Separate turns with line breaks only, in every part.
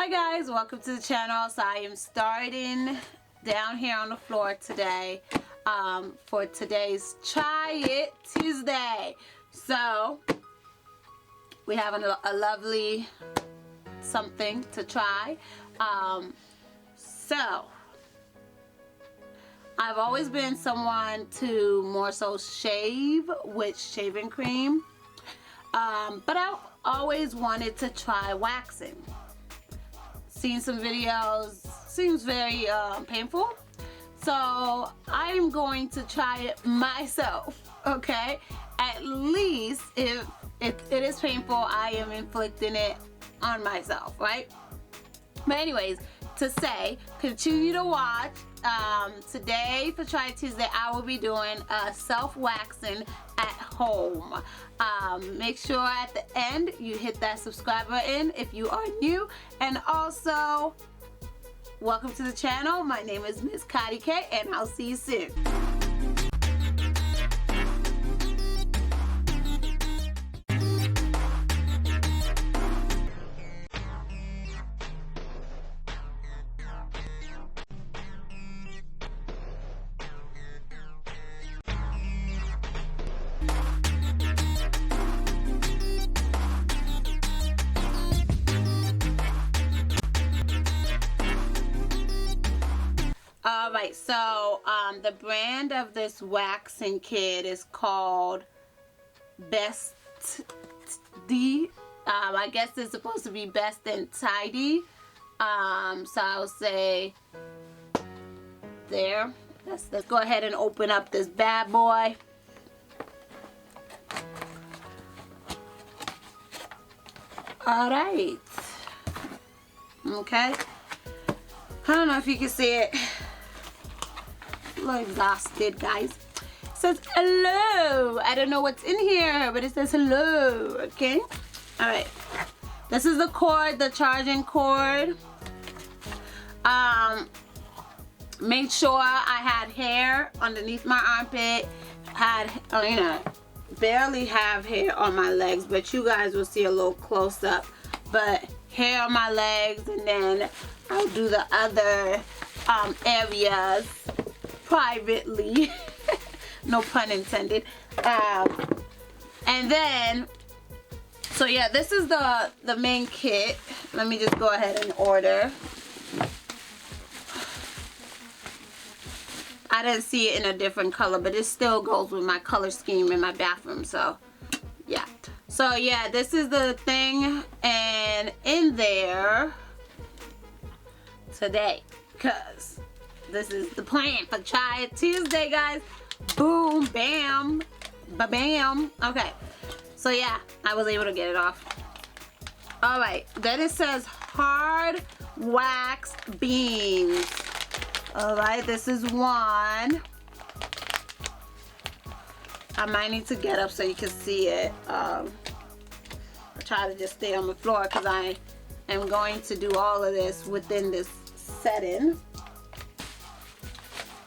Hi guys, welcome to the channel. So I am starting down here on the floor today for today's Try It Tuesday. So we have a lovely something to try. So I've always been someone to more so shave with shaving cream, but I've always wanted to try waxing. Seen some videos, seems very painful, so I'm going to try it myself. Okay, at least if it is painful, I am inflicting it on myself, right? But anyways, to say, continue to watch. Today for Try It Tuesday, I will be doing a self-waxing at home. Make sure at the end you hit that subscribe button if you are new, and also welcome to the channel. My name is Ms.Kadi and I'll see you soon. Alright, so the brand of this waxing kit is called Ms.Kadi. I guess it's supposed to be Best and Tidy. So I'll say there. Let's go ahead and open up this bad boy. Alright. Okay. I don't know if you can see it. A little exhausted, guys. It says hello. I don't know what's in here, but it says hello. Okay. All right. This is the cord, the charging cord. Made sure I had hair underneath my armpit. Had barely have hair on my legs, but you guys will see a little close up. But hair on my legs, and then I'll do the other areas privately. No pun intended. And then, so yeah, this is the main kit. Let me just go ahead and order. I didn't see it in a different color, but it still goes with my color scheme in my bathroom, so yeah. So yeah, this is the thing, and in there today, because this is the plan for Try It Tuesday, guys. Boom, bam, ba-bam. Okay, so yeah, I was able to get it off. All right, then it says hard wax beans. All right, this is one. I might need to get up so you can see it. I try to just stay on the floor because I am going to do all of this within this setting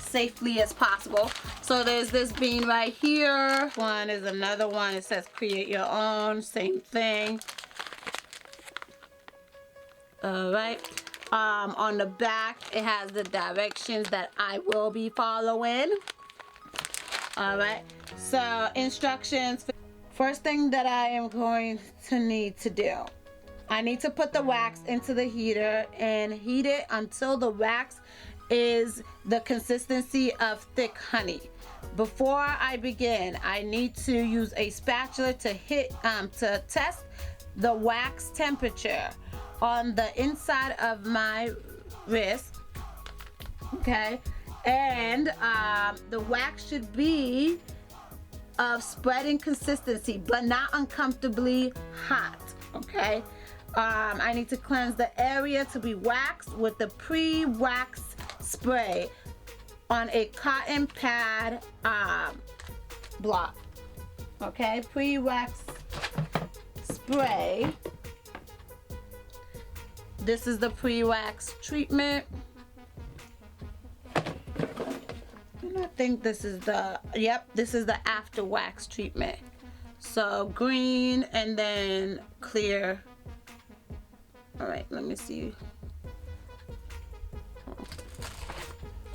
safely as possible. So there's this bean right here. One is another one. It says create your own, same thing. All right. On the back it has the directions that I will be following. All right, so instructions. First thing that I am going to need to do, I need to put the wax into the heater and heat it until the wax is the consistency of thick honey. Before I begin, I need to use a spatula to test the wax temperature on the inside of my wrist. Okay, and the wax should be of spreading consistency, but not uncomfortably hot. Okay, I need to cleanse the area to be waxed with the pre-wax spray on a cotton pad block. Okay, pre-wax spray. This is the pre-wax treatment. And I think this is the, yep, this is the after wax treatment. So green and then clear All right, let me see.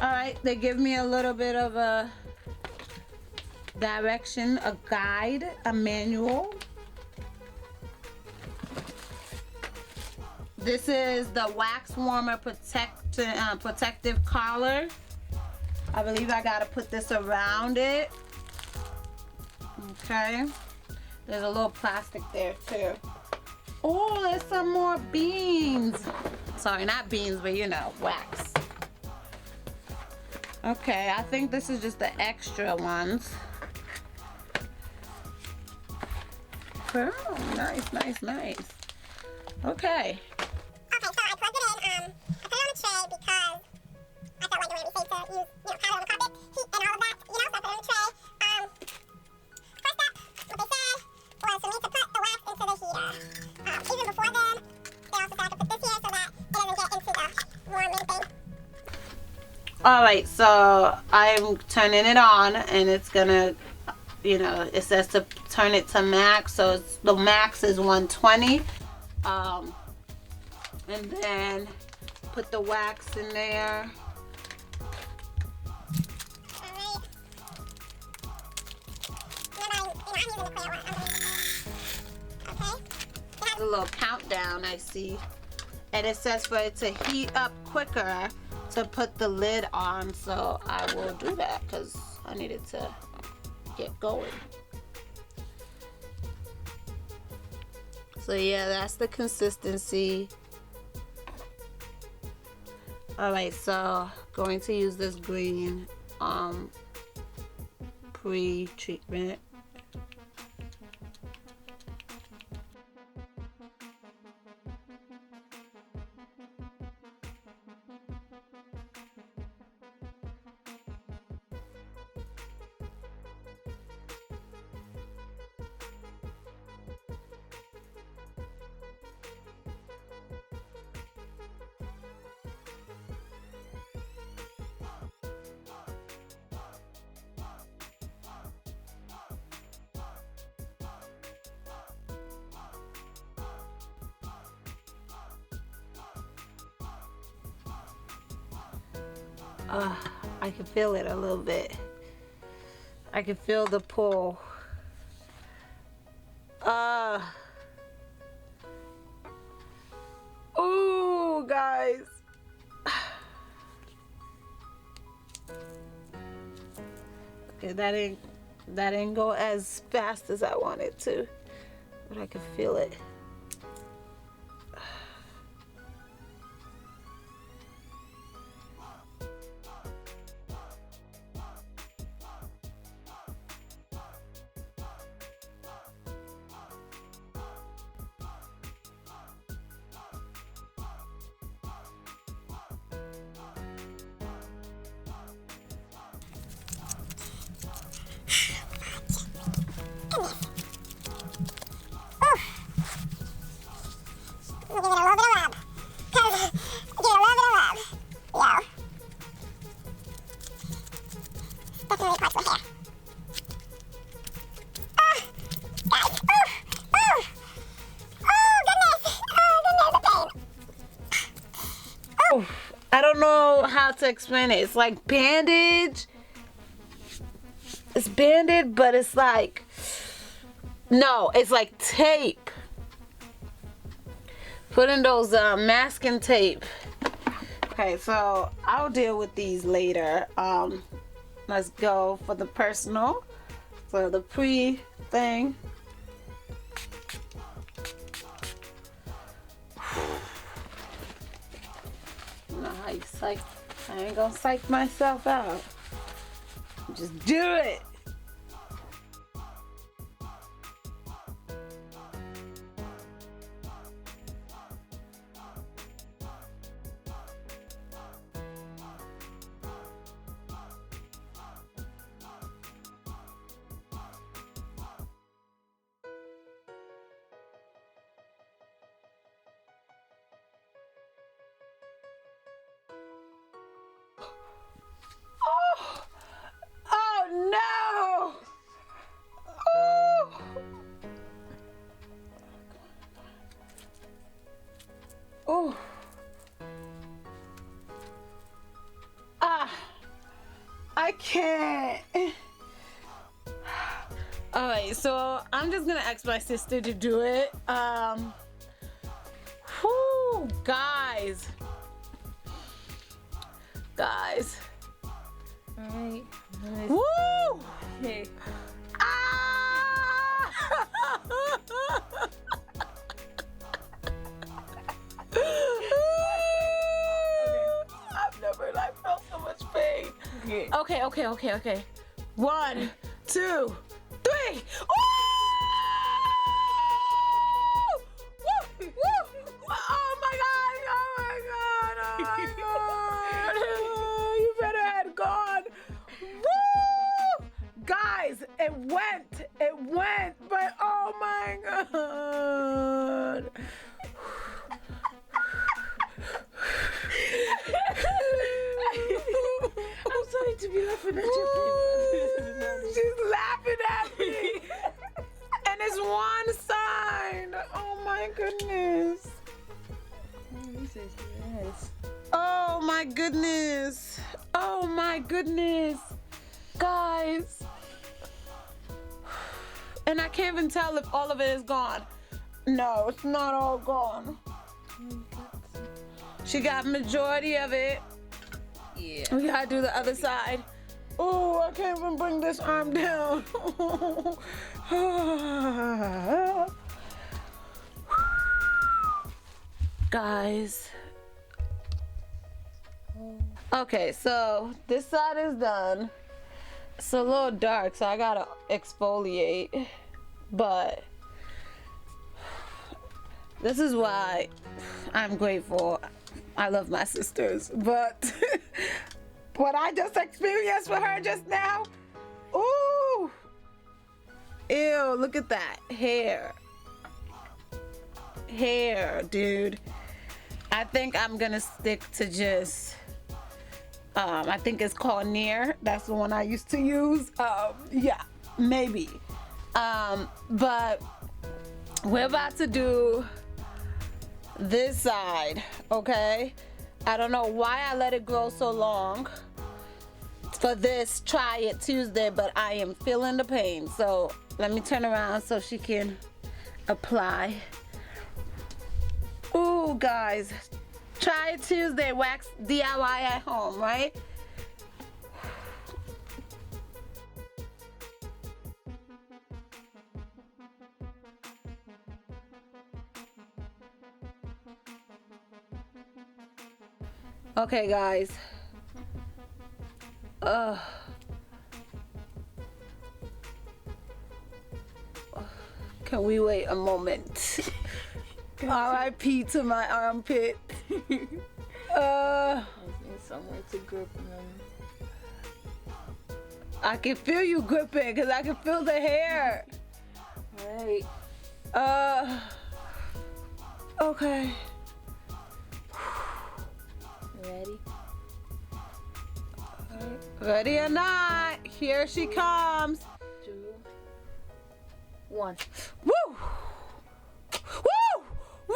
All right, they give me a little bit of a direction, a guide, a manual. This is the wax warmer protective collar. I believe I gotta put this around it. Okay. There's a little plastic there too. Oh, there's some more beans. Sorry, not beans, but you know, wax. Okay, I think this is just the extra ones. Oh, nice, nice, nice. Okay.
Okay, so I plugged it in. I put it on a tray because I felt like it would be safe to use, powder on the carpet, heat, and all of that, so I put it on a tray. First up, what they said was for me to put the wax into the heater. Even before then, they also said I could put this here so that it doesn't get into the warming thing.
All right, so I'm turning it on, and it's gonna, it says to turn it to max, so the max is 120. And then put the wax in there.
Alright. I'm using the clear one. Okay.
There's a little countdown I see. And it says for it to heat up quicker to put the lid on. So I will do that because I needed to get going. So yeah, that's the consistency. Alright, so going to use this green pre-treatment. I can feel it a little bit. I can feel the pull. Oh, guys. Okay, that didn't go as fast as I wanted to, but I can feel it. I don't know how to explain it. It's like bandage. It's banded, but it's like, no, it's like tape. Put in those masking tape. Okay, so I'll deal with these later. Let's go for the personal. So the pre thing. You psych. I ain't gonna psych myself out. Just do it. Oh no! can't. All right, so I'm just gonna ask my sister to do it. Whoo, guys.
All right.
Woo!
Okay.
Ah! I've never like felt so much pain. Okay. 1, 2, 3. Woo! Woo! Oh my god! You better had gone. Woo! Guys, it went, but oh my god.
I'm sorry to be laughing at your pain.
She's laughing at me. And it's one side. Oh my goodness.
This is yes.
Oh my goodness. Oh my goodness. Guys. And I can't even tell if all of it is gone. No, it's not all gone. She got majority of it.
Yeah.
We gotta do the other side. Oh, I can't even bring this arm down. Guys. Okay, so this side is done. It's a little dark, so I gotta exfoliate. But this is why I'm grateful. I love my sisters, but what I just experienced with her just now, ooh, ew, look at that hair, dude. I think I'm gonna stick to just, I think it's called Nair. That's the one I used to use. Yeah, maybe. But we're about to do this side, okay? I don't know why I let it grow so long for this Try It Tuesday, but I am feeling the pain. So let me turn around so she can apply. Ooh, guys, Try It Tuesday, wax DIY at home, right? Okay, guys. Can we wait a moment? R.I.P. to my armpit.
I need somewhere to grip them.
I can feel you gripping because I can feel the hair.
Right.
Okay.
Ready?
Ready or not, here she comes.
2, 1.
Woo! Woo! Woo!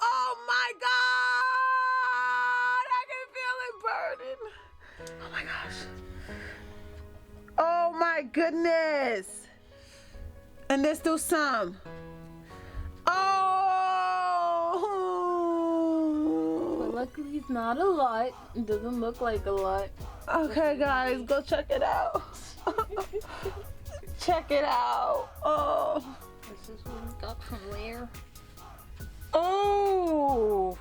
Oh my God! I can feel it burning. Oh my gosh. Oh my goodness. And there's still some. Oh!
But luckily it's not a lot. It doesn't look like a lot.
Okay, guys, go check it out. Check it out. Oh.
This is what we got from where?
Oh.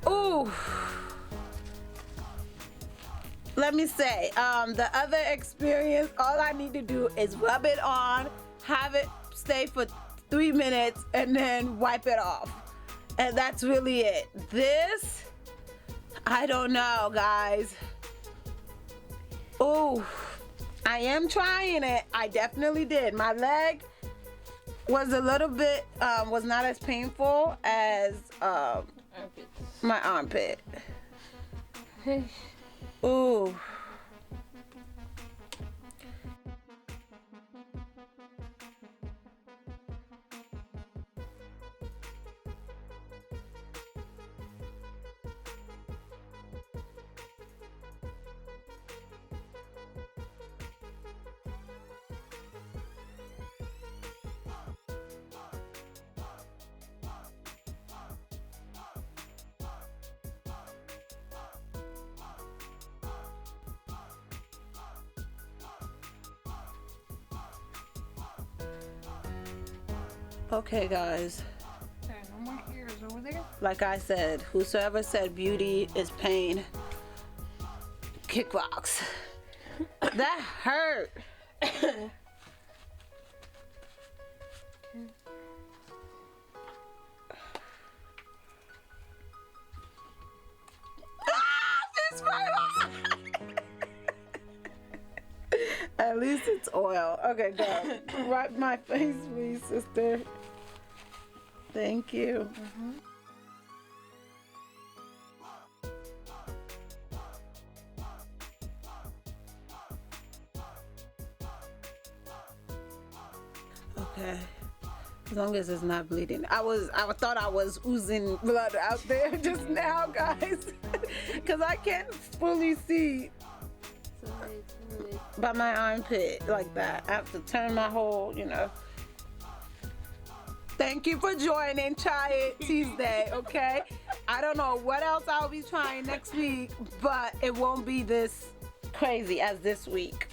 Oh. Let me say, the other experience, all I need to do is rub it on, have it stay for 3 minutes, and then wipe it off. And that's really it. This, I don't know, guys. Oh, I am trying it. I definitely did. My leg was a little bit, was not as painful as my armpit. Ooh. Okay, guys.
There are no more ears over there.
Like I said, whosoever said beauty is pain, kickbox. That hurt. At least it's oil. Okay, go. Wipe my face, please, sister. Thank you. Okay. As long as it's not bleeding. I thought I was oozing blood out there just now, guys. Cause I can't fully see by my armpit like that. I have to turn my whole, Thank you for joining Try It Tuesday, okay? I don't know what else I'll be trying next week, but it won't be this crazy as this week.